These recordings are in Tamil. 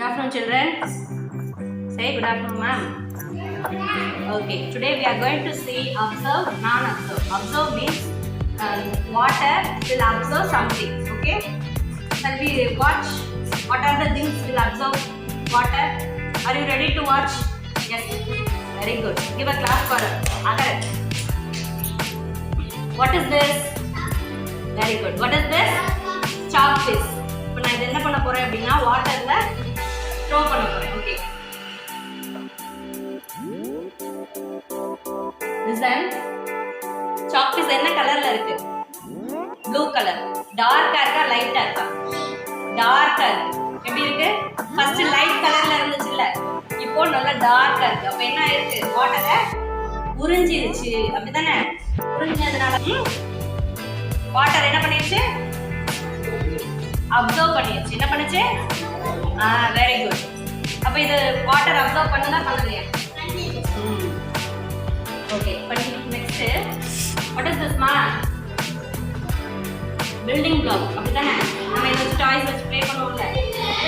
afternoon, children. Say good afternoon, ma'am. Okay, today we are going to see observe, non-observe. Observe means water will observe some things. Okay, shall we watch? What are the things will observe water? Are you ready to watch? Yes. Very good. Give a clap for Agarat. What is this? Very good. What is this? Chalkfish. இப்போ நான் இது என்ன பண்ண போறேன் அப்படின்னா வாட்டர்ல த்ரோ பண்ண போறேன். ஓகே. Listen. Chalkfish என்ன கலர்ல இருக்கு? ப்ளூ கலர். டார்க்கா இருக்கா லைட்டா இருக்கா? டார்க்கா இருக்கு. எப்படி இருக்கு? ஃபர்ஸ்ட் லைட் கலர்ல இருந்துச்சுல்ல. இப்போ நல்லா டார்க்கா இருக்கு. அப்ப என்ன ஆயிருக்கு? வாட்டரை உறிஞ்சிருச்சு. அப்படிதானே? உறிஞ்சதுனால வாட்டர் என்ன பண்ணிருச்சு? அப்சர்வ் பண்ணிருச்சு. என்ன பண்ணுச்சு? Very good. அப்ப இது வாட்டர் அப்சர்வ் பண்ணதா பண்ணலையா? ஓகே. பண்ணி நெக்ஸ்ட் வாட் இஸ் திஸ் மா? Building block. அப்படிதானே? நம்ம இத வச்சு டாய்ஸ் வச்சு ப்ளே பண்ணுவோம்ல.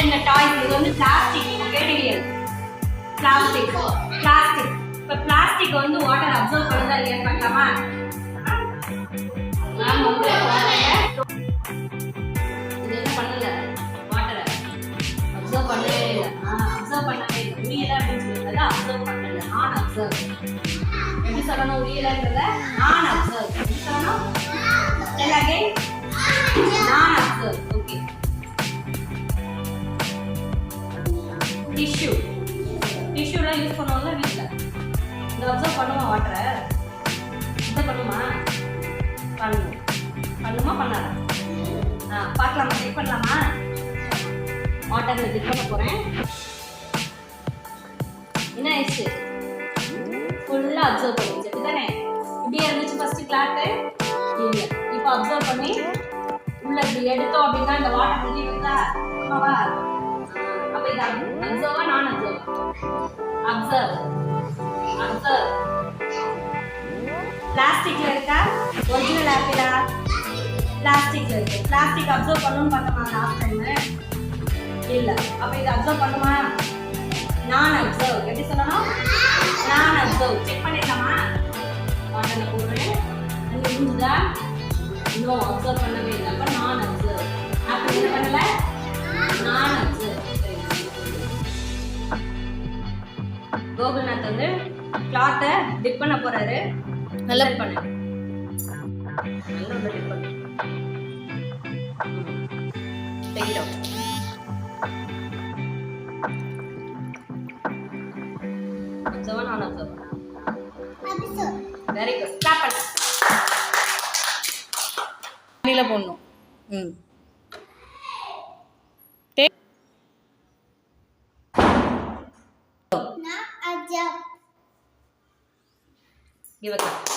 இந்த டாய்ஸ் இது வந்து பிளாஸ்டிக். கேடியல். பிளாஸ்டிக். பிளாஸ்டிக். இப்ப பிளாஸ்டிக் வந்து வாட்டர் அப்சர்வ் பண்ணதா இல்லையா பார்க்கலாமா? நான் வந்து இது என்ன பண்ணல வாட்டரை அப்சர்வ் பண்ணவே இல்லை. அப்சர்வ் பண்ணவே இல்லை. உரியல அப்படின்னு சொல்லுறத அப்சர்வ் பண்ணல. நான் அப்சர்வ். எப்படி சொல்லணும்? உரியலன்றத நான் அப்சர்வ். எப்படி சொல்லணும்? tell again. நான் அப்சர்வ். ஓகே. டிஷ்யூ. டிஷ்யூலாம் யூஸ் பண்ணுவோம்ல வீட்ல. இந்த அப்சர்வ் பண்ணுவோம் வாட்டரை. இதை பண்ணுமா? பண்ணுமா பண்ணாதா? பார்க்கலாமா? செக் பண்ணலாமா? வாட்டர்ல டிப் பண்ண போறேன். என்ன ஆயிடுச்சு? ஃபுல்லா அப்சர்வ் பண்ணிடுச்சு. அப்படிதானே? இப்படியே இருந்துச்சு ஃபர்ஸ்ட் கிளாத். இல்ல. இப்போ அப்சர்வ் பண்ணி உள்ள இப்படி எடுத்தோம் அப்படின்னா இந்த வாட்டர் வெளியே வருதா? ஆமாவா? அப்ப இது அப்சர்வா நான் அப்சர்வ்? அப்சர்வ். அப்சர்வ். பிளாஸ்டிக்ல இருக்கா? ஒரிஜினல் ஆப்பிளா? பிளாஸ்டிக்ல இருக்கு. பிளாஸ்டிக் அப்சர்வ் பண்ணணும்னு பார்த்தோமா லாஸ்ட் டைம்? இல்ல. அப்ப இது அப்சர்வ் பண்ணுமா? நான் அப்சர்வ். எப்படி சொல்லணும்? நான் அப்சர்வ். செக் பண்ணிடலாமா? வாட்டர்ல போடுறேன். அங்க இருந்துதா? நோ, அப்சர்வ் பண்ணவே இல்லை. அப்ப நான் அப்சர்வ். ஆப்பிள் என்ன பண்ணல? நான் அப்சர்வ். கோகுல்நாத் வந்து கிளாத்தை டிப் பண்ண போறாரு. நல்லா பண்ணு. நல்லா டிப் பண்ணு. Take it out. Observe or non-observe? Observe. Very good. Clap பண்ணு. நீல போடணும். Take. Now observe. Give a clap.